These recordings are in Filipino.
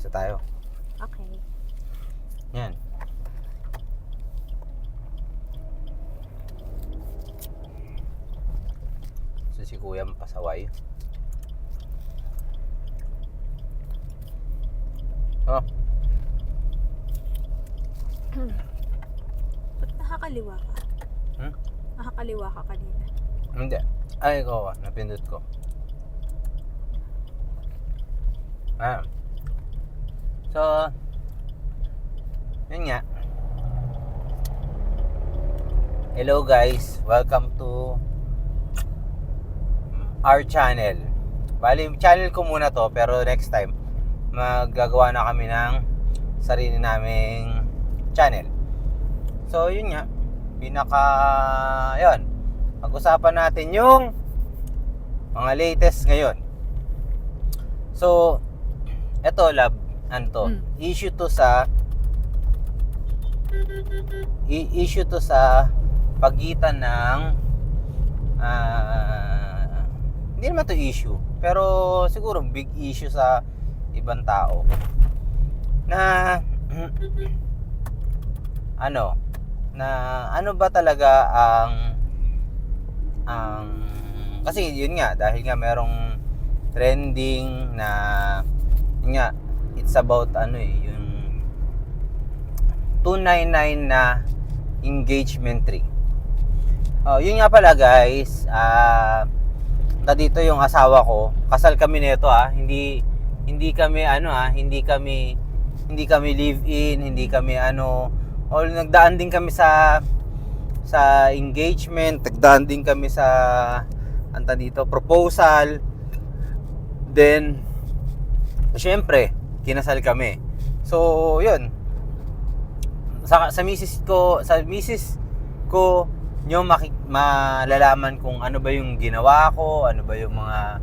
Isa tayo. Okay. Yan. So si Kuya pasaway. Oh, Ba't nakakaliwa ka? hmm? Nakakaliwa ka kanina. Hindi. Ay, ikaw napindot ko. So, yun nga. Hello guys, welcome to our channel. Bali, channel ko muna to, pero next time maggagawa na kami ng sarili naming channel. So, yun nga. Yun. Pag-usapan natin yung mga latest ngayon. So, eto love, issue to sa pagitan ng hindi naman to issue, pero siguro big issue sa ibang tao na ano ba talaga ang kasi yun nga, dahil nga merong trending na yun nga, it's about yung 299 na engagement ring. Yun nga pala guys, dito yung asawa ko, kasal kami nito hindi kami live in, hindi kami nagdaan din kami sa engagement, nagdaan din kami sa proposal. Then syempre kinasal kami. So yun, sa misis ko nyo malalaman kung ano ba yung ginawa ko, ano ba yung mga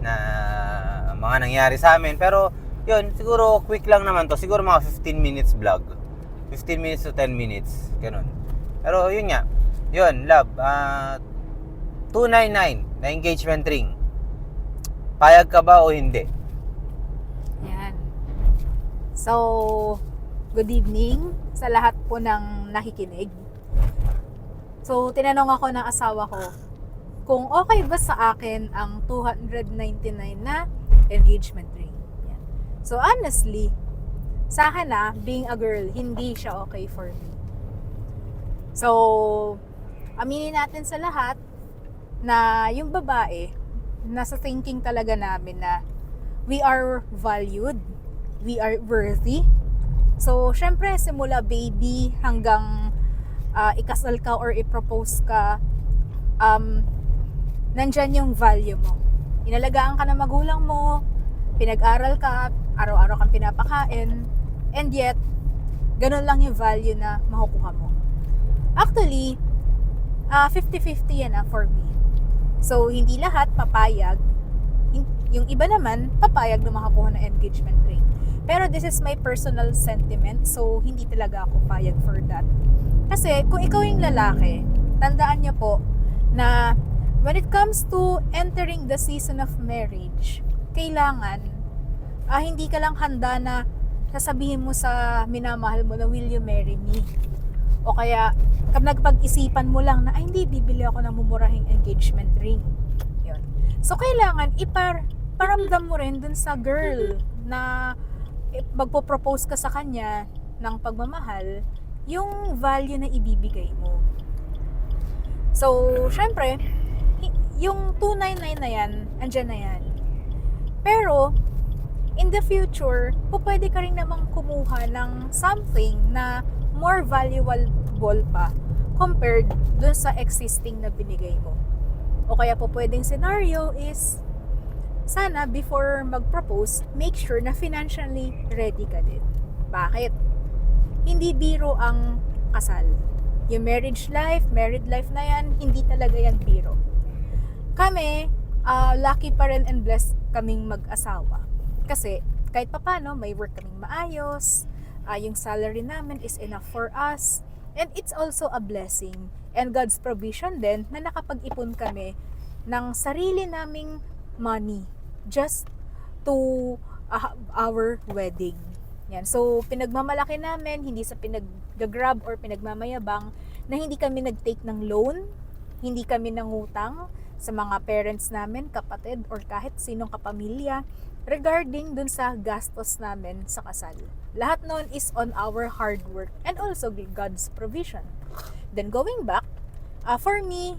na mga nangyari sa amin. Pero yun, siguro quick lang naman to, siguro mga 15 minutes vlog, 15 minutes to 10 minutes ganun. Pero yun nga, yun love, 299 na engagement ring, payag ka ba o hindi? Yan. So, good evening sa lahat po ng nakikinig. So, tinanong ako ng asawa ko kung okay ba sa akin ang 299 na engagement ring. Yan. So, honestly, sa akin being a girl, hindi siya okay for me. So, aminin natin sa lahat na yung babae, nasa thinking talaga namin na we are valued, we are worthy. So, syempre, simula baby hanggang ikasal ka or i-propose ka, nandyan yung value mo. Inalagaan ka ng magulang mo, pinag-aral ka, araw-araw kang pinapakain, and yet, ganun lang yung value na makukuha mo. Actually, 50-50 yan for me. So, hindi lahat papayag. Yung iba naman, papayag na makakuha ng engagement ring. Pero this is my personal sentiment, so hindi talaga ako payag for that. Kasi kung ikaw yung lalaki, tandaan niyo po na when it comes to entering the season of marriage, kailangan hindi ka lang handa na sasabihin mo sa minamahal mo na, will you marry me? O kaya nagpag-isipan mo lang na, ay hindi, bibili ako ng mumurahing engagement ring. Yun. So kailangan paramdam mo rin dun sa girl na magpo-propose ka sa kanya ng pagmamahal, yung value na ibibigay mo. So, syempre, yung 299 na yan, andyan na yan. Pero, in the future, pwede ka rin namang kumuha ng something na more valuable pa compared dun sa existing na binigay mo. O kaya pwedeng scenario is, sana before mag-propose, make sure na financially ready ka din. Bakit? Hindi biro ang kasal. Yung married life na yan, hindi talaga yan biro. Kami, lucky pa rin and blessed kaming mag-asawa. Kasi kahit papano, may work kaming maayos, yung salary namin is enough for us, and it's also a blessing and God's provision din na nakapag-ipon kami ng sarili naming money just to our wedding. Yan. So, pinagmamalaki namin, hindi sa pinag-grab or pinagmamayabang, na hindi kami nag-take ng loan, hindi kami nangutang sa mga parents namin, kapatid, or kahit sinong kapamilya regarding dun sa gastos namin sa kasal. Lahat nun is on our hard work and also God's provision. Then going back, for me,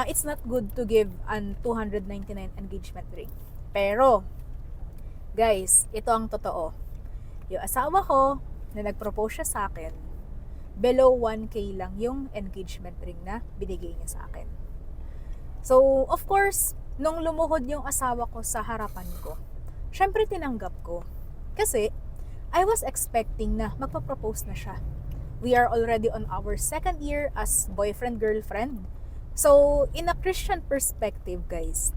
it's not good to give an 299 engagement ring. Pero, guys, ito ang totoo. Yung asawa ko, na nag-propose siya sa akin, below 1K lang yung engagement ring na binigay niya sa akin. So, of course, nung lumuhod yung asawa ko sa harapan ko, syempre tinanggap ko. Kasi, I was expecting na magpa-propose na siya. We are already on our second year as boyfriend-girlfriend. So, in a Christian perspective, guys,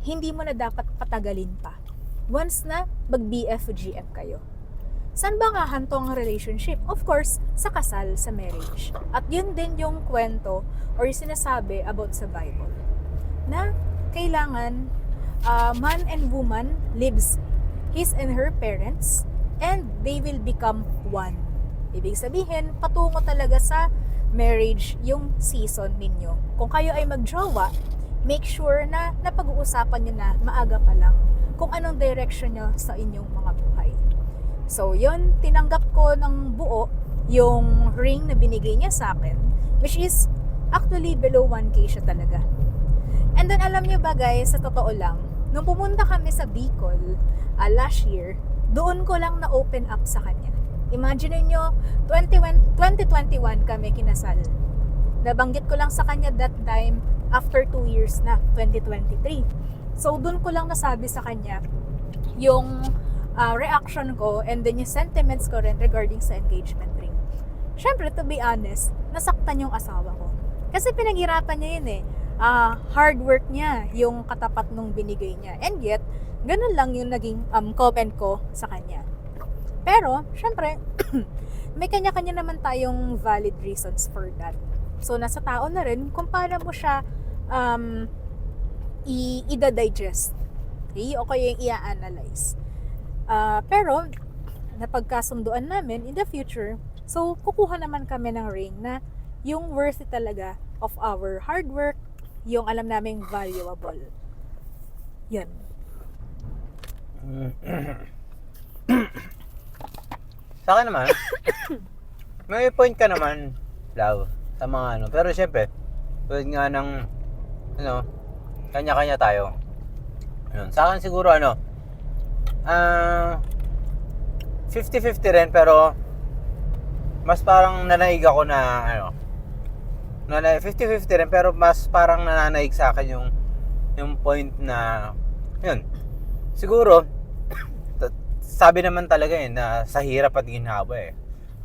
hindi mo na dapat patagalin pa. Once na mag-BF-GF kayo. Saan ba nga hanto ang relationship? Of course, sa kasal, sa marriage. At yun din yung kwento or yung sinasabi about sa Bible. Na kailangan man and woman lives his and her parents and they will become one. Ibig sabihin, patungo talaga sa marriage yung season ninyo. Kung kayo ay magjowa, make sure na napag-uusapan nyo na maaga pa lang kung anong direction nyo sa inyong mga buhay. So, yun, tinanggap ko ng buo yung ring na binigay niya sa akin, which is actually below 1K siya talaga. And then, alam niyo ba guys, sa totoo lang, nung pumunta kami sa Bicol last year, doon ko lang na-open up sa kanya. Imagine niyo, 2021 kami kinasal. Nabanggit ko lang sa kanya that time after 2 years na, 2023. So, doon ko lang nasabi sa kanya yung reaction ko and then yung sentiments ko rin regarding sa engagement ring. Syempre, to be honest, nasaktan yung asawa ko. Kasi pinaghirapan niya yun eh. Hard work niya yung katapat nung binigay niya. And yet, ganun lang yung naging comment ko sa kanya. Pero, syempre, may kanya-kanya naman tayong valid reasons for that. So, nasa tao na rin kung paano mo siya i-digest. Okay? O kaya yung i-analyze. Pero, napagkasunduan namin in the future, so kukuha naman kami ng ring na yung worth it talaga of our hard work, yung alam naming valuable. Yan. Sa akin naman, may point ka naman, love, sa mga ano. Pero syempre, tulad nga ng, kanya-kanya tayo. Yun. Sa akin siguro, 50-50 rin, pero mas parang nanaig ako na 50-50 rin, pero mas parang nananaig sa akin yung point na yun, siguro sabi naman talaga na sa hirap at ginhawa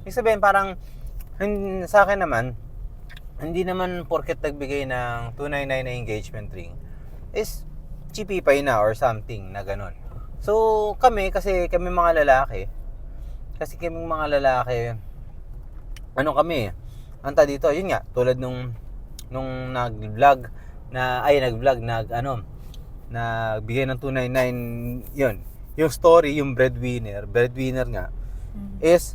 ibig sabihin parang sa akin naman hindi naman porket nagbigay ng 299 na engagement ring is chipipay na or something na ganun. So, kami mga lalaki, anta dito, yun nga, tulad nung nag-vlog, nagbigay ng 299, yun, yung story, yung breadwinner nga, is,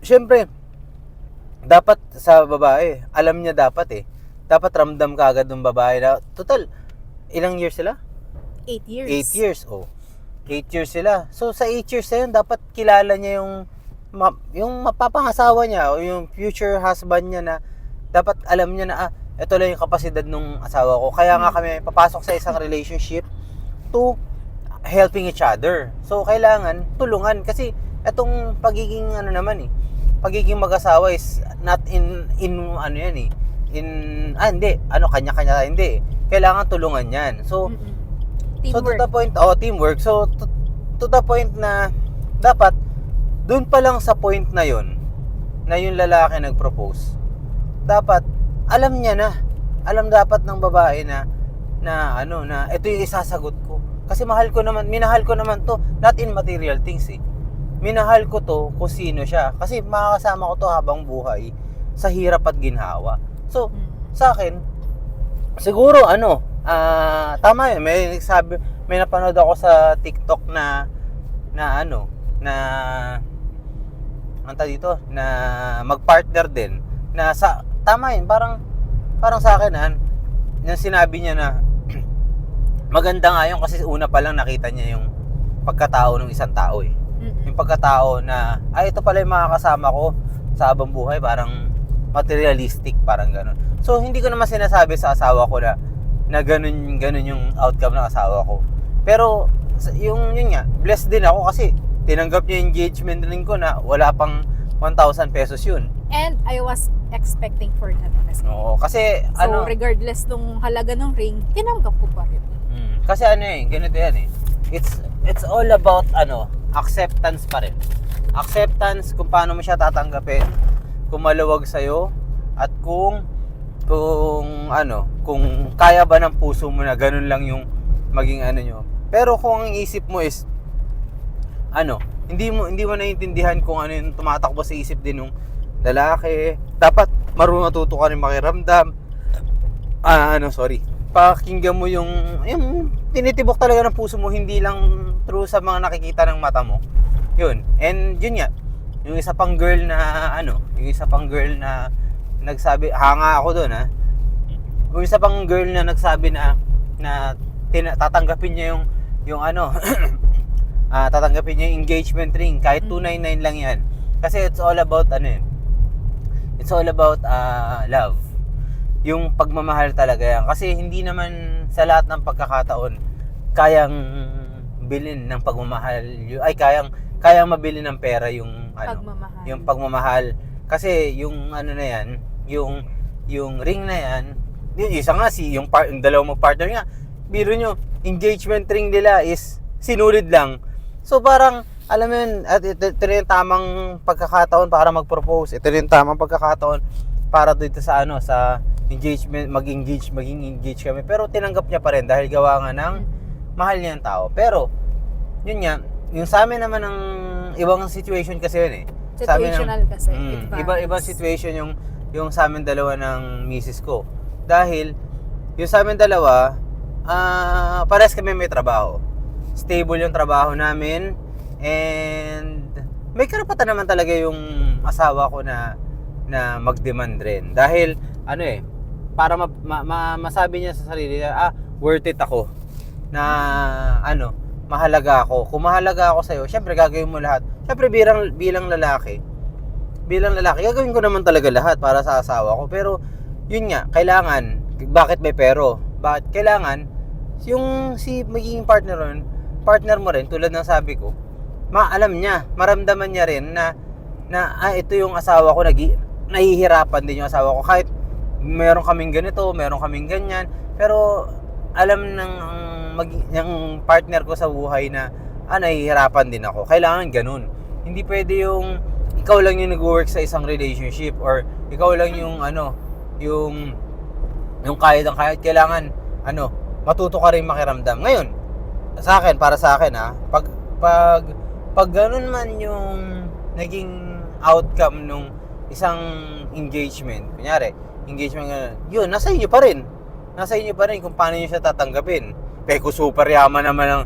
syempre, dapat sa babae, alam niya dapat ramdam ka agad ng babae na, total, ilang years sila? 8 years. 8 years, 8 years sila. So, sa 8 years na yun, dapat kilala niya yung mapapangasawa niya o yung future husband niya na dapat alam niya na, ito lang yung kapasidad ng asawa ko. Kaya nga kami papasok sa isang relationship to helping each other. So, kailangan tulungan. Kasi, itong pagiging pagiging mag-asawa is not hindi. Kanya-kanya, hindi. Kailangan tulungan yan. So, Teamwork. So to the point, teamwork. So to the point na dapat doon pa lang sa point na yon na yung lalaki nag-propose. Dapat alam niya na. Alam dapat ng babae na ito yung isasagot ko. Kasi minahal ko naman to, not in material things Minahal ko to kung sino siya. Kasi makakasama ko to habang buhay sa hirap at ginhawa. So, sa akin, siguro tama yun. May napanood ako sa TikTok na ano, na anta dito, na mag-partner din. Tama yun, parang sa akin, yung sinabi niya na maganda nga yun kasi una pa lang nakita niya yung pagkatao ng isang tao eh. Yung pagkatao na, ito pala yung makakasama ko sa habang buhay, parang materialistic, parang ganun. So, hindi ko naman sinasabi sa asawa ko na ganun yung outcome ng asawa ko. Pero, yun nga, blessed din ako kasi tinanggap niya yung engagement ring ko na wala pang 1,000 pesos yun. And I was expecting for that kasi. Oo, kasi So, regardless nung halaga ng ring, tinanggap ko pa rin. Kasi ganito yan eh. It's all about acceptance pa rin. Acceptance kung paano mo siya tatanggapin, kung maluwag sa'yo, at kung kaya ba ng puso mo na ganun lang yung maging nyo. Pero kung ang isip mo is hindi mo naiintindihan kung ano yung tumatakbo sa isip din ng lalaki, dapat marunong matuto ka rin makiramdam. Pakinggan mo yung tinitibok talaga ng puso mo, hindi lang through sa mga nakikita ng mata mo. Yun. And yun nga, yung isa pang girl na nagsabi, hanga ako doon Yung isa pang girl na nagsabi na tatanggapin niya yung tatanggapin niya yung engagement ring kahit 299 lang yan. Kasi it's all about love. Yung pagmamahal talaga yan. Kasi hindi naman sa lahat ng pagkakataon kayang bilhin ng pagmamahal. Kayang mabili ng pera yung Pagmamahal. yung pagmamahal. Kasi yung na yan, yung ring na yan, yung isa nga yung dalawang magpartner nga, biro nyo, engagement ring nila is sinulid lang. So parang, alam mo yun, at ito rin yung tamang pagkakataon para mag-propose. Ito rin yung tamang pagkakataon para dito sa engagement, maging engage kami. Pero tinanggap niya pa rin dahil gawa nga ng mahal niya yung tao. Pero, yun nga, yung sa amin naman ng ibang situation kasi yun eh. Situational kasi. Ibang situation yung sa amin dalawa ng misis ko. Dahil, yung sa amin dalawa, parehas kami may trabaho. Stable yung trabaho namin. And, may karapatan naman talaga yung asawa ko na mag-demand rin. Dahil, para masabi niya sa sarili niya, worth it ako. Na, mahalaga ako. Kung mahalaga ako sa'yo, syempre gagawin mo lahat. Syempre bilang lalaki, gagawin ko naman talaga lahat para sa asawa ko. Pero, yun nga, kailangan, bakit may pero? Bakit kailangan, yung magiging partner mo rin, tulad ng sabi ko, alam niya, maramdaman niya rin na ito yung asawa ko, nahihirapan din yung asawa ko. Kahit meron kaming ganito, meron kaming ganyan, pero alam ng partner ko sa buhay na nahihirapan din ako. Kailangan ganun. Hindi pwede yung ikaw lang yung nag-work sa isang relationship or ikaw lang yung yung kahit kailangan matuto ka rin makiramdam. Ngayon, para sa akin pag ganun man yung naging outcome nung isang engagement, kunyari, yun, nasa inyo pa rin kung paano nyo siya tatanggapin. Pero kung super yaman naman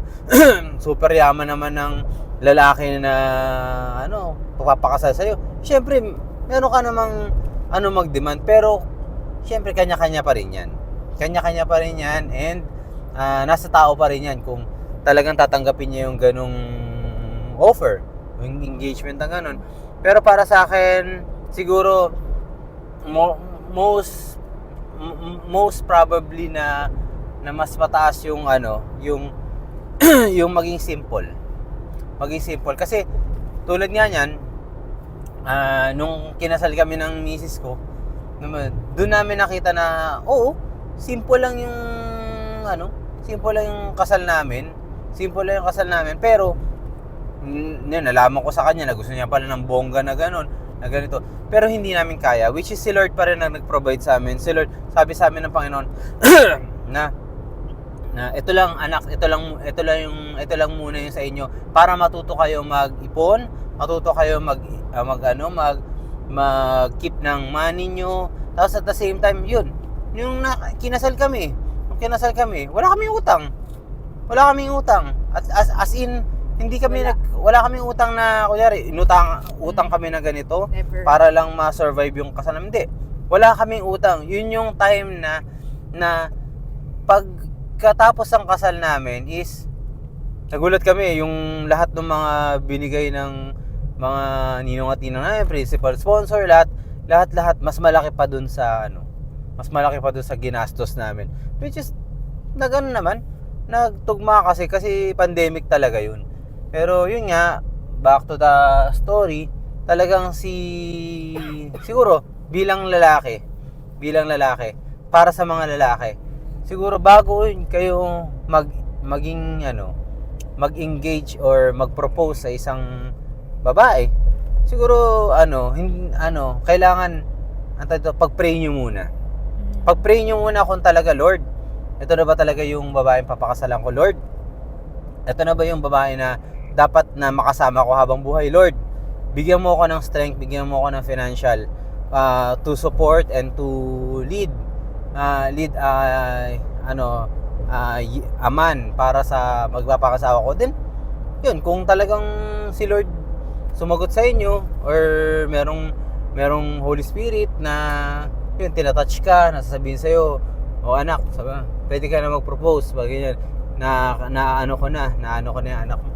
ng lalaki na papapakasal sa'yo, syempre meron ka namang mag-demand, pero syempre kanya-kanya pa rin yan and nasa tao pa rin yan kung talagang tatanggapin niya yung ganong offer, yung engagement na ganon. Pero para sa akin, siguro most probably na mas mataas yung yung maging simple kasi tulad nga niyan, nung kinasal kami ng misis ko, doon namin nakita na simple lang yung kasal namin, pero nalaman ko sa kanya na gusto niya pala ng bongga na ganon, na ganito, pero hindi namin kaya, which is si Lord pa rin ang nag-provide sa amin. Si Lord, sabi sa amin ng Panginoon na ito lang anak, ito lang muna yung sa inyo para matuto kayo mag-ipon, matuto kayo mag-keep ng money nyo. Tapos at the same time, yun, yung kinasal kami, nung kinasal kami, wala kaming utang. Wala kaming utang. At as in, hindi kami wala kaming utang na, kunyari, utang kami na ganito Never. para lang ma-survive yung kasal namin. Hindi. Wala kaming utang. Yun yung time na pagkatapos ng kasal namin is nagulat kami yung lahat ng mga binigay ng mga ninong at ninang namin, principal sponsor, lahat mas malaki pa dun sa ginastos namin, which is naman nagtugma kasi pandemic talaga yun. Pero yun nga, back to the story, talagang siguro bilang lalaki, para sa mga lalaki, siguro bago kayo mag-engage or mag-propose sa isang babae, siguro kailangan pag-pray nyo muna. Pag-pray nyo muna kung talaga, Lord, ito na ba talaga yung babaeng papakasalan ko, Lord? Ito na ba yung babae na dapat na makasama ko habang buhay, Lord? Bigyan mo ako ng strength, bigyan mo ako ng financial to support and to lead a man para sa magpapakasawa ko. Then, yun, kung talagang si Lord sumagot sa inyo or merong Holy Spirit na yun, tinatouch ka, nasasabihin sa'yo, anak, pwede ka na mag-propose, ganyan, na ano ko na anak mo,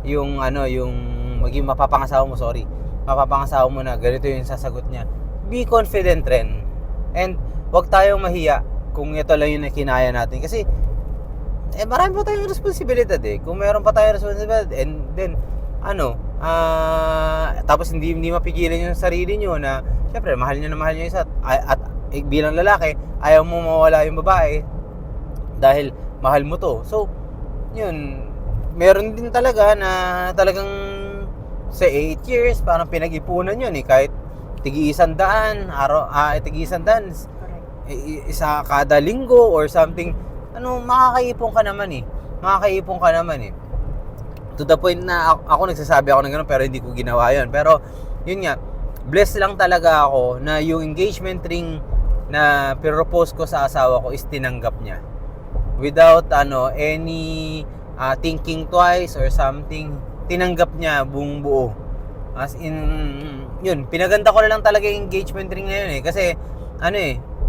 yung maging mapapangasawa mo na, ganito yung sasagot niya. Be confident rin, and wag tayong mahiya kung ito lang yung kinaya natin, kasi marami pa tayong responsibilidad kung meron pa tayong responsibilidad, and then tapos hindi mapigilan yung sarili nyo na syempre mahal nyo yung isa, at bilang lalaki ayaw mo mawala yung babae dahil mahal mo to. So yun, meron din talaga na talagang sa 8 years parang pinag-ipunan yun kahit tig-100 isa kada linggo or something, makakaipon ka naman to the point na ako nagsasabi ako ng gano'n pero hindi ko ginawa yun. Pero yun nga, blessed lang talaga ako na yung engagement ring na propose ko sa asawa ko is tinanggap niya without any thinking twice or something. Tinanggap niya buong buo, as in yun, pinaganda ko na lang talaga yung engagement ring na yun kasi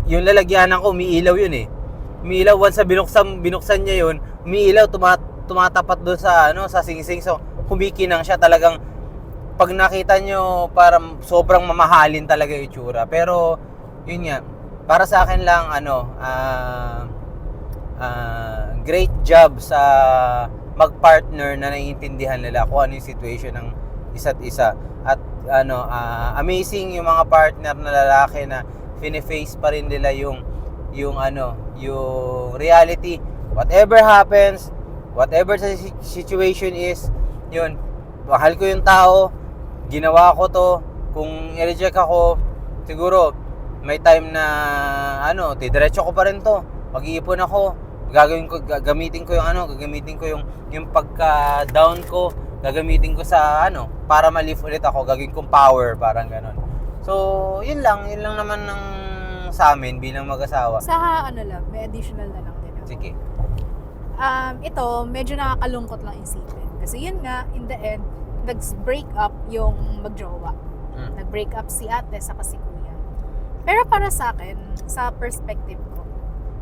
yung lalagyanan ko umiilaw yun umiilaw once sa binuksan niya yun, umiilaw, tumatapat doon sa singsing. So kumikinang siya talagang, pag nakita nyo parang sobrang mamahalin talaga yung itsura. Pero yun nga, para sa akin lang great job sa mag-partner na naiintindihan nila kung ano yung situation ng isa't isa. At amazing yung mga partner na lalaki na fine-face pa rin nila yung reality. Whatever happens, whatever the situation is, yun, mahal ko yung tao, ginawa ko to. Kung i-reject ako, siguro may time na diretso ko pa rin to, mag-iipon ako, gagamitin ko yung pagka down ko, gagamitin ko sa para ma-lift ulit ako, gagawin kong power, parang ganon. So yun lang naman ng sa amin bilang mag-asawa. Sa may additional na lang din ako. Sige. Ito medyo nakakalungkot lang isipin kasi yun nga, in the end nag-break up yung magjowa. Nag-break up si ate sa si kuya. Pero para sa akin, sa perspective ko,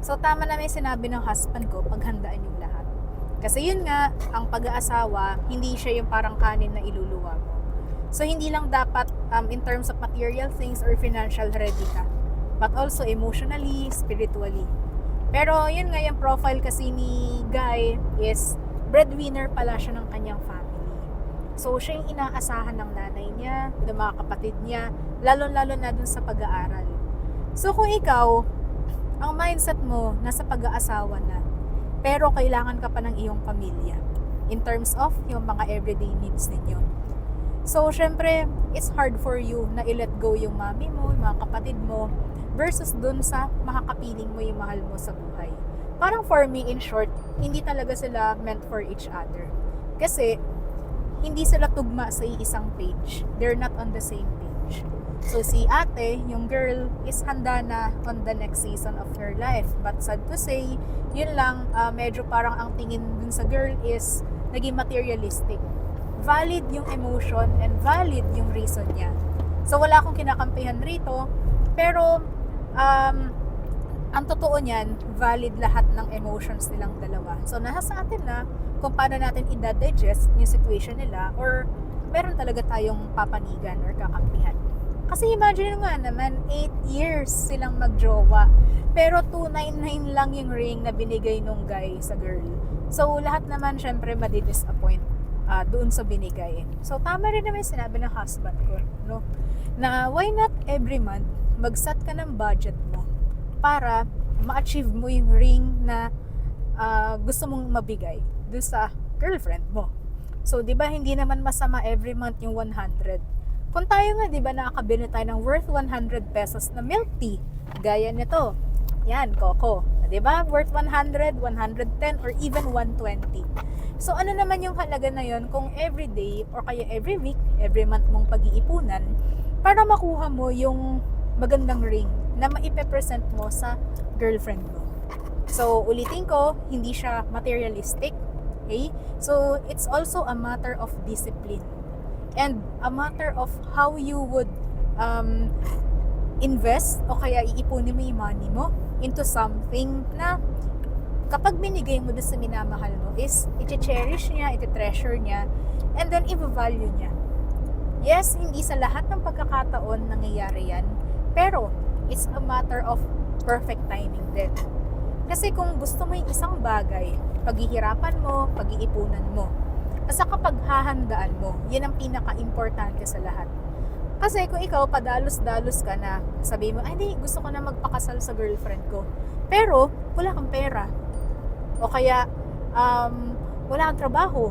so tama na may sinabi ng husband ko, paghandaan yung lahat. Kasi yun nga, ang pag-aasawa, hindi siya yung parang kanin na iluluwa mo. So hindi lang dapat in terms of material things or financial ready ka, but also emotionally, spiritually. Pero yun nga, yung profile kasi ni Guy is breadwinner pala siya ng kanyang family. So siya yung inaasahan ng nanay niya, ng mga kapatid niya, lalo-lalo na dun sa pag-aaral. So kung ikaw, ang mindset mo nasa pag-aasawa na, pero kailangan ka pa ng iyong pamilya in terms of yung mga everyday needs ninyo. So syempre, it's hard for you na i-let go yung mami mo, yung mga kapatid mo, versus dun sa makakapiling mo yung mahal mo sa buhay. Parang for me, in short, hindi talaga sila meant for each other. Kasi hindi sila tugma sa isang page. They're not on the same page. stage. So si ate, yung girl, is handa na on the next season of her life. But sad to say, yun lang, medyo parang ang tingin dun sa girl is naging materialistic. Valid yung emotion and valid yung reason niya. So wala akong kinakampihan rito, pero ang totoo niyan, valid lahat ng emotions nilang dalawa. So nasa sa atin na kung paano natin i-digest yung situation nila, or meron talaga tayong papanigan or kakampihan. Kasi imagine nga naman, 8 years silang magjowa. Pero 299 lang yung ring na binigay nung guy sa girl. So lahat naman syempre madi-disappoint doon sa binigay. So tama rin naman yung sinabi ng husband ko, no? Na why not every month mag-set ka ng budget mo para ma-achieve mo yung ring na gusto mong mabigay doon sa girlfriend mo. So, di ba, hindi naman masama every month yung 100. Kung tayo nga, di ba, nakakabili tayo ng worth 100 pesos na milk tea, gaya nito. Yan, Coco. Di ba? Worth 100, 110, or even 120. So, ano naman yung halaga na yun kung every day, or kaya every week, every month mong pag-iipunan, para makuha mo yung magandang ring na maipe-present mo sa girlfriend mo. So, ulitin ko, hindi siya materialistic. Okay? So, it's also a matter of discipline and a matter of how you would invest o kaya iipunin mo yung money mo into something na kapag binigay mo doon sa minamahal mo is i-cherish niya, i-treasure niya, and then i-value niya. Yes, hindi sa lahat ng pagkakataon nangyayari yan, pero it's a matter of perfect timing din. Kasi kung gusto mo yung isang bagay, paghihirapan mo, pag-iipunan mo. Kasi kapag hahandaan mo, yun ang pinaka-importante sa lahat. Kasi kung ikaw padalos-dalos ka na, sabi mo, ay di, gusto ko na magpakasal sa girlfriend ko. Pero, wala kang pera. O kaya, wala kang trabaho.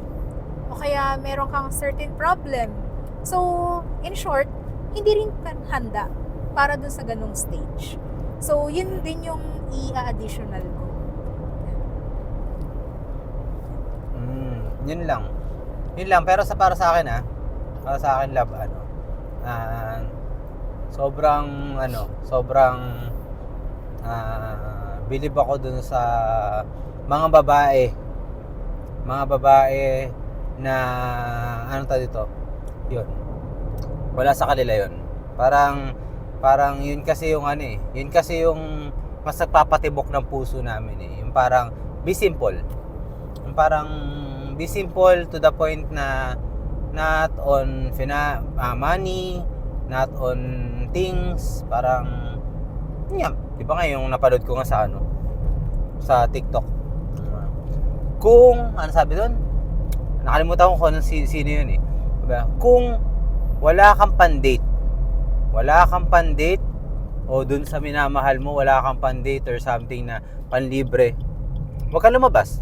O kaya, meron kang certain problem. So, in short, hindi rin ka handa para dun sa ganung stage. So, yun din yung i-additional ko. Yun lang. Yun lang. Pero para sa akin para sa akin love, sobrang bilib ako dun sa mga babae na dito, yun, wala sa kanila yun. Parang yun kasi yung yun kasi yung mas nagpapatibok ng puso namin yung parang be simple. Yung parang be simple to the point na not on money, not on things, parang di ba nga yung napanood ko nga sa TikTok. Kung sabi doon, nakalimutan ko kung sino yun diba? Kung wala kang pan-date o dun sa minamahal mo, wala kang pan-date or something na panlibre, huwag kang lumabas.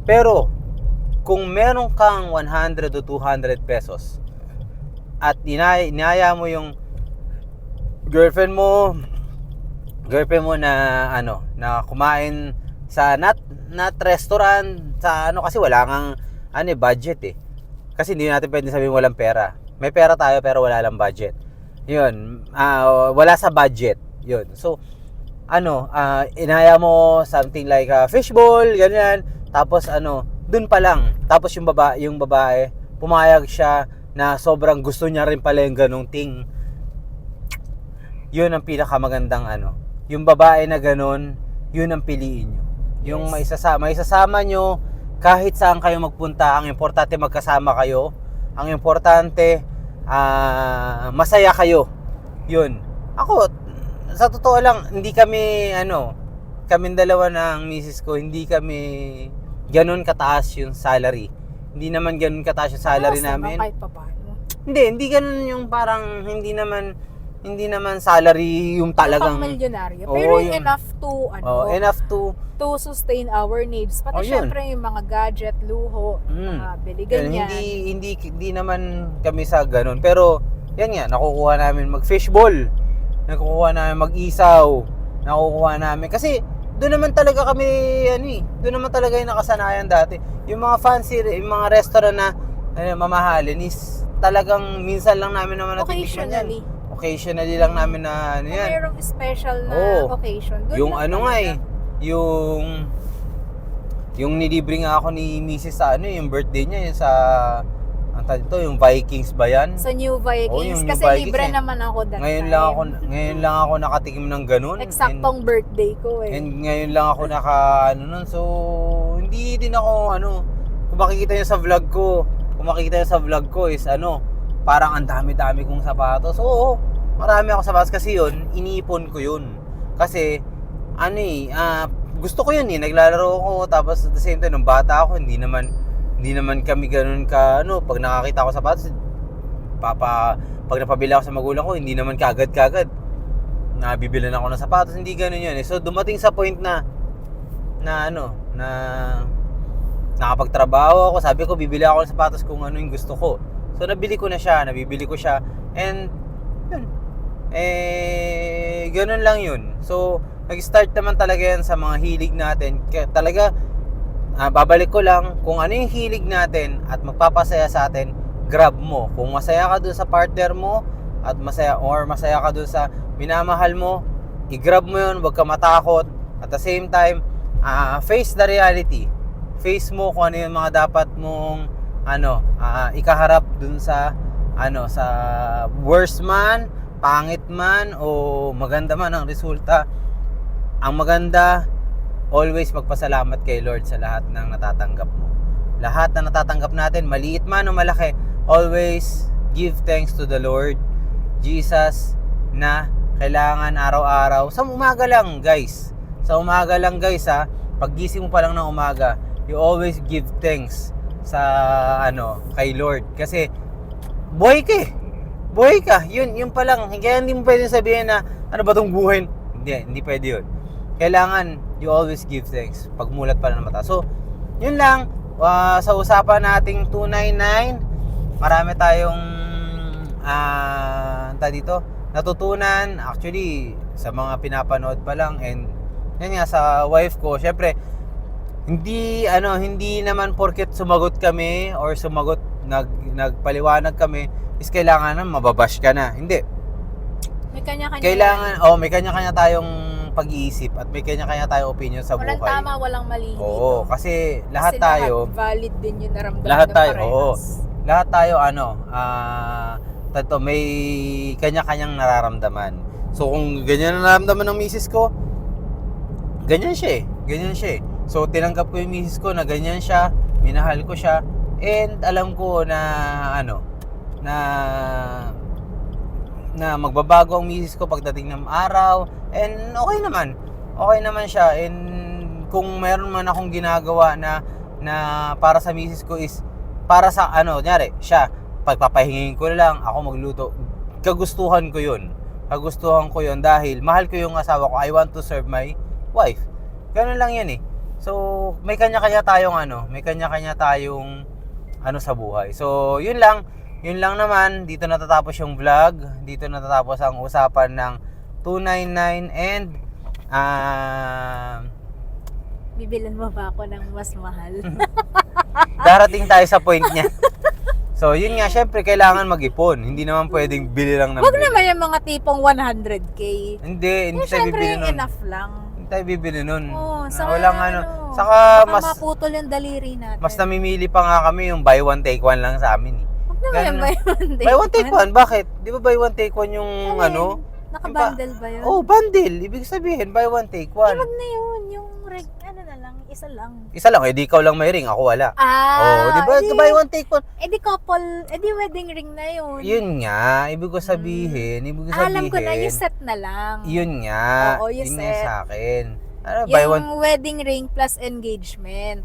Pero kung meron kang 100 o 200 pesos at inaya mo yung girlfriend mo na na kumain sa not restaurant, sa kasi wala kang budget kasi hindi natin pwede sabihin walang pera. May pera tayo pero wala lang budget. Yun, wala sa budget. Yun. So, inaya mo something like fishball, ganyan. Tapos dun pa lang. Tapos yung babae, pumayag siya na sobrang gusto niya rin pala yung ganung thing. Yun ang pinakamagandang Yung babae na ganun, yun ang piliin nyo. Yung maisasama nyo kahit saan kayo magpunta. Ang importante magkasama kayo. Ang importante masaya kayo. Yun. Ako, sa totoo lang, hindi kami kaming dalawa ng misis ko, hindi kami ganun kataas yung salary. Hindi naman ganun kataas yung salary namin. Kahit pa paano. Hindi ganun yung parang hindi naman salary yung talagang milyonaryo. Oo, Pero yun. enough to sustain our needs. Pati yun. syempre yung mga gadget, luho, mga biligan yan. Hindi naman kami sa ganun. Pero yan nga, nakukuha namin mag-fishball. Nakukuha namin mag-isaw. Nakukuha namin kasi doon naman talaga kami doon naman talaga yung nakasanayan dati. Yung mga fancy, yung mga restaurant na mamahalin is talagang minsan lang namin naman natitikman yan. occasionally lang namin na ano Kung yan. mayroong special na Oo. occasion. Doon Yung lang ano nga talaga. yung nilibre nga ako ni Mrs. sa ano, yung birthday niya, yung sa, ang tawag dito, yung Vikings ba yan? Sa New Vikings. Oo, yung New Kasi Vikings libre eh. naman ako that Ngayon time. lang ako nakatikim ng ganun. Eksaktong birthday ko eh. And ngayon lang ako ano nun. So, hindi din ako kung makikita niyo sa vlog ko, is parang ang dami-dami kong sapatos. Oo, marami ako sapatos kasi yun, iniipon ko yun. Kasi, gusto ko yun naglalaro ako, tapos at the same time, nung bata ako, hindi naman kami ganun pag nakakita ko sapatos, pag napabili ako sa magulang ko, hindi naman kagad nabibilan ako ng sapatos, hindi ganun yun eh. So dumating sa point na nakapagtrabaho ako, sabi ko bibili ako ng sapatos kung ano yung gusto ko. So nabili ko siya, and yun, ganun lang yun. So nag-start naman talaga yan sa mga hilig natin. Kaya talaga, babalik ko lang, kung ano yung hilig natin at magpapasaya sa atin, grab mo. Kung masaya ka dun sa partner mo, at masaya ka dun sa minamahal mo, i-grab mo yun, huwag ka matakot. At the same time, face the reality. Face mo kung ano yung mga dapat mong ikaharap dun sa sa worst man, pangit man, o maganda man ang resulta. Ang maganda, always magpasalamat kay Lord sa lahat ng natatanggap mo. Lahat na natatanggap natin, maliit man o malaki, always give thanks to the Lord Jesus na kailangan araw-araw. Sa umaga lang guys, paggising mo pa lang ng umaga, you always give thanks sa kay Lord. Kasi buhay ka. Yun pa lang. Kaya hindi mo pwedeng sabihin na ano ba tong buhay? Hindi pwede yun. Kailangan you always give thanks pagmulat pa ng mata. So, yun lang. Sa usapan nating 299, marami tayong natutunan. Actually, sa mga pinapanood pa lang, and yan nga, sa wife ko, syempre, hindi naman porket sumagot kami or nagpaliwanag kami is kailangan na mababash ka na. Hindi. May kanya-kanya tayong pag-iisip at may kanya-kanya tayong opinion sa buhay. Walang tama, walang mali dito. Oo, kasi lahat tayo, valid din yung naramdaman lahat ng tayo, parehas. lahat tayo may kanya-kanyang nararamdaman. So kung ganyan ang nararamdaman ng misis ko, ganyan siya eh. So tinanggap ko yung misis ko na ganyan siya, minahal ko siya, and alam ko na na magbabago ang misis ko pagdating ng araw, and okay naman siya. And kung mayroon man akong ginagawa na para sa misis ko is para sa kunyari siya, pagpapahingin ko lang ako magluto, kagustuhan ko yun dahil mahal ko yung asawa ko. I want to serve my wife. Ganun lang yan eh. So may kanya-kanya tayong sa buhay. So yun lang naman. Dito natatapos yung vlog. Dito natatapos ang usapan ng 299, and Bibilan mo ba ako ng mas mahal? darating tayo sa point niya. So yun nga, syempre kailangan mag-ipon. Hindi naman pwedeng bili lang ng Huwag bili. naman yung mga tipong 100k. Hindi tayo Siyempre, bibili nun. enough lang. Hindi tayo bibili nun. Oo, saka Walang saka baka maputol yung daliri natin. mas namimili pa nga kami yung buy one take one lang sa amin eh. Huwag naman yung buy one take Buy one take one? Bakit? Di ba buy one take one yung Naka-bundle ba yun? Oh, bundle. Ibig sabihin, buy one take one. Wag na yun. Yung na lang, isa lang. Isa lang, edi ikaw lang may ring, ako wala. Oh, di ba? Buy one take one. Edi couple, edi wedding ring na yun. Yun nga, ibig sabihin. Alam ko na, yung set na lang. Yun nga. Oo, yung yun set. nga sa akin. Yung wedding ring plus engagement.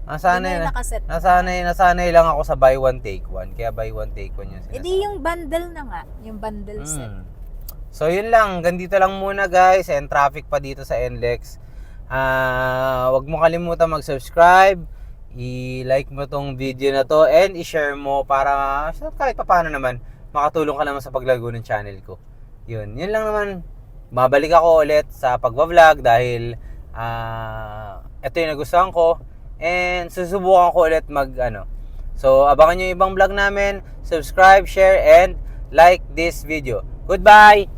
Nasanay lang ako sa buy one take one. Kaya buy one take one yung sinasabi. Edi yung bundle na nga. Yung bundle set. So yun lang, ganito lang muna guys, and traffic pa dito sa NLEX. Wag mo kalimutan mag-subscribe, i-like mo tong video na to, and i-share mo para kahit paano naman makatulong ka naman sa paglago ng channel ko. Yun lang naman. Babalik ako ulit sa pagba-vlog dahil ito yung nagustuhan ko, and susubukan ko ulit So abangan nyo yung ibang vlog namin, subscribe, share, and like this video. Goodbye!